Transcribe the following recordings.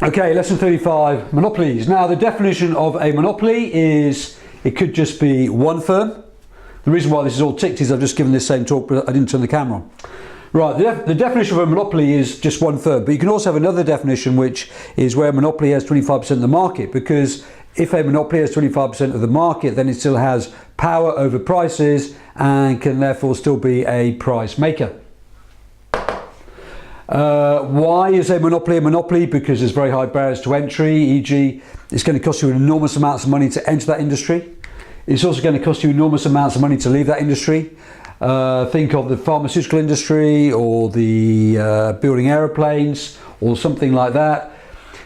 Okay, lesson 35, monopolies. Now the definition of a monopoly is it could just be one firm. The reason why this is all ticked is I've just given this same talk but I didn't turn the camera on. Right, the definition of a monopoly is just one firm, but you can also have another definition which is where a monopoly has 25% of the market, because if a monopoly has 25% of the market then it still has power over prices and can therefore still be a price maker. Why is a monopoly? Because there's very high barriers to entry, e.g. it's going to cost you enormous amounts of money to enter that industry. It's also going to cost you enormous amounts of money to leave that industry. Think of the pharmaceutical industry or the building aeroplanes or something like that.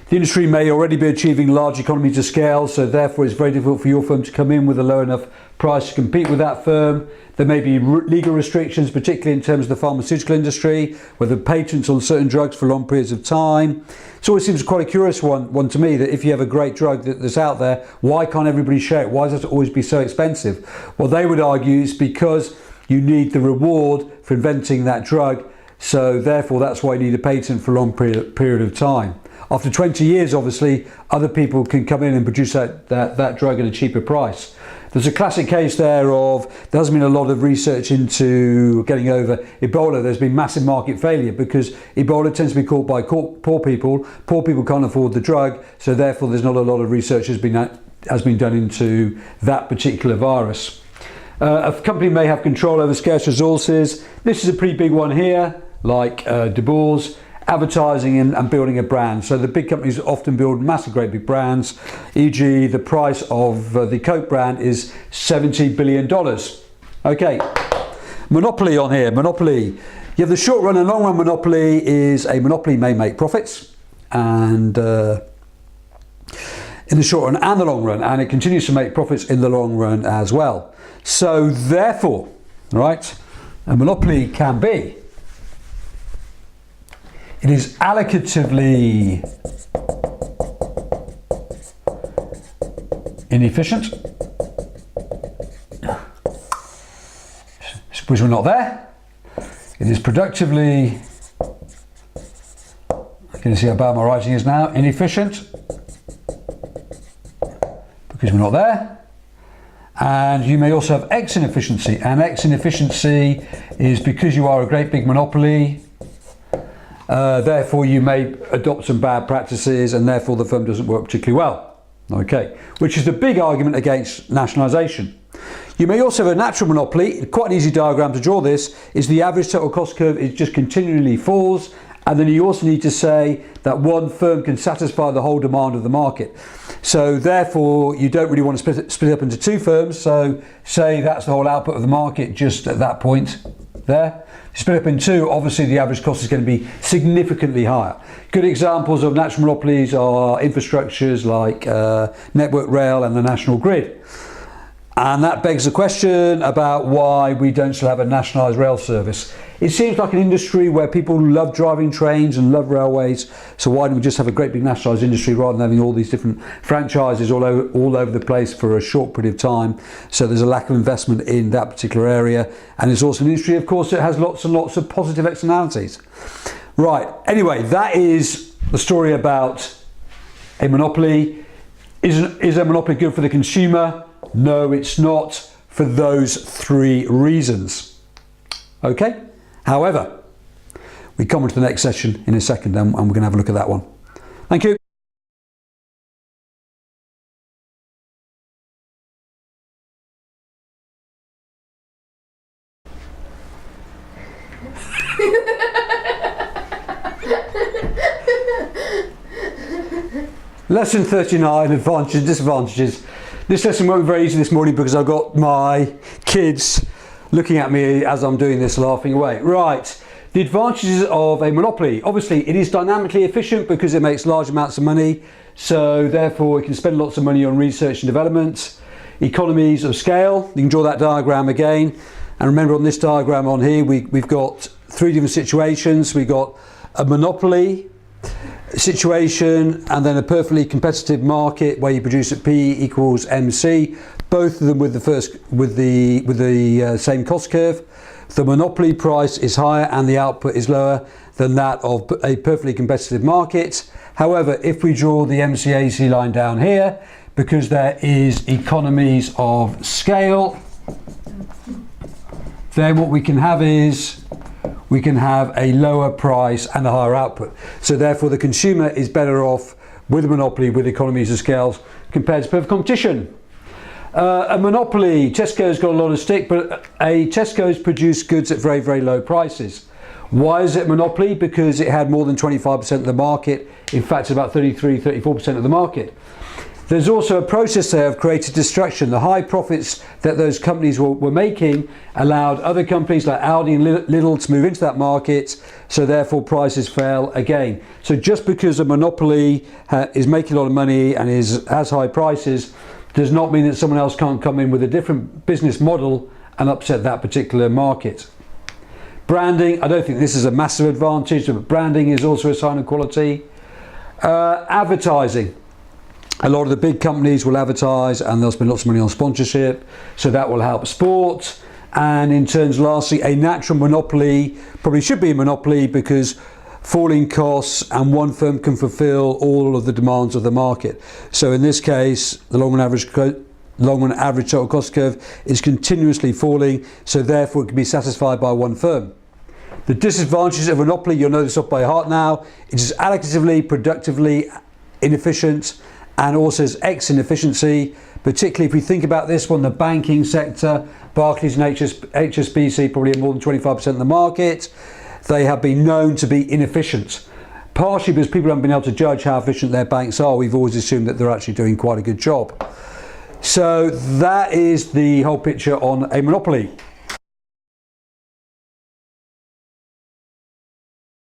The industry may already be achieving large economies of scale, so therefore it's very difficult for your firm to come in with a low enough price to compete with that firm. There may be legal restrictions, particularly in terms of the pharmaceutical industry, whether patents on certain drugs for long periods of time. It always seems quite a curious one to me, that if you have a great drug that's out there, why can't everybody share it? Why does it always be so expensive? Well, they would argue it's because you need the reward for inventing that drug, so therefore that's why you need a patent for a long period of time. After 20 years, obviously, other people can come in and produce that drug at a cheaper price. There's a classic case there of there hasn't been a lot of research into getting over Ebola. There's been massive market failure because Ebola tends to be caught by poor people. Poor people can't afford the drug, so therefore there's not a lot of research has been done into that particular virus. A company may have control over scarce resources. This is a pretty big one here, like De Boer's. Advertising and building a brand. So the big companies often build massive, great big brands, e.g. the price of the Coke brand is $70 billion. Okay, monopoly on here, monopoly. You have the short run and long run. Monopoly is a monopoly may make profits, and in the short run and the long run, and it continues to make profits in the long run as well. So therefore, right, a monopoly can be, it is allocatively inefficient. Suppose we're not there. It is productively, can you see how bad my writing is now? Inefficient, because we're not there. And you may also have X inefficiency, and X inefficiency is because you are a great big monopoly. Therefore you may adopt some bad practices and therefore the firm doesn't work particularly well. Okay, which is the big argument against nationalisation. You may also have a natural monopoly. Quite an easy diagram to draw this is the average total cost curve, it just continually falls, and then you also need to say that one firm can satisfy the whole demand of the market. So therefore you don't really want to split up into two firms, so say that's the whole output of the market just at that point there. Split up in two, obviously the average cost is going to be significantly higher. Good examples of natural monopolies are infrastructures like Network Rail and the National Grid. And that begs the question about why we don't still have a nationalised rail service. It seems like an industry where people love driving trains and love railways, so why don't we just have a great big nationalised industry rather than having all these different franchises all over the place for a short period of time? So there's a lack of investment in that particular area, and it's also an industry, of course, that has lots and lots of positive externalities. Right, anyway, that is the story about a monopoly. Is a monopoly good for the consumer? No, it's not, for those three reasons. Okay? However, we come on to the next session in a second and we're going to have a look at that one. Thank you. Lesson 39, advantages and disadvantages. This lesson won't be very easy this morning because I've got my kids looking at me as I'm doing this, laughing away. Right, the advantages of a monopoly. Obviously, it is dynamically efficient because it makes large amounts of money, so therefore it can spend lots of money on research and development. Economies of scale. You can draw that diagram again. And remember, on this diagram on here, we've got three different situations. We've got a monopoly situation and then a perfectly competitive market where you produce at P equals MC. both of them with the same cost curve. The monopoly price is higher and the output is lower than that of a perfectly competitive market. However, if we draw the MCAC line down here, because there is economies of scale, then what we can have is we can have a lower price and a higher output. So therefore the consumer is better off with a monopoly with economies of scale compared to perfect competition. A monopoly, Tesco's got a lot of stick, but Tesco's produced goods at very, very low prices. Why is it a monopoly? Because it had more than 25% of the market. In fact, it's about 34% of the market. There's also a process there of creative destruction. The high profits that those companies were making allowed other companies like Aldi and Lidl to move into that market, so therefore prices fell again. So just because a monopoly is making a lot of money and has high prices does not mean that someone else can't come in with a different business model and upset that particular market. Branding, I don't think this is a massive advantage, but branding is also a sign of quality. Advertising. A lot of the big companies will advertise and they'll spend lots of money on sponsorship, so that will help sport. And in terms, lastly, a natural monopoly probably should be a monopoly because falling costs and one firm can fulfill all of the demands of the market. So in this case, the long run average total cost curve is continuously falling, so therefore it can be satisfied by one firm. The disadvantages of a monopoly, you'll know this off by heart now. It is allocatively, productively inefficient, and also has X inefficiency, particularly if we think about this one, the banking sector. Barclays and HSBC probably have more than 25% of the market. They have been known to be inefficient, partially because people haven't been able to judge how efficient their banks are. We've always assumed that they're actually doing quite a good job. So that is the whole picture on a monopoly.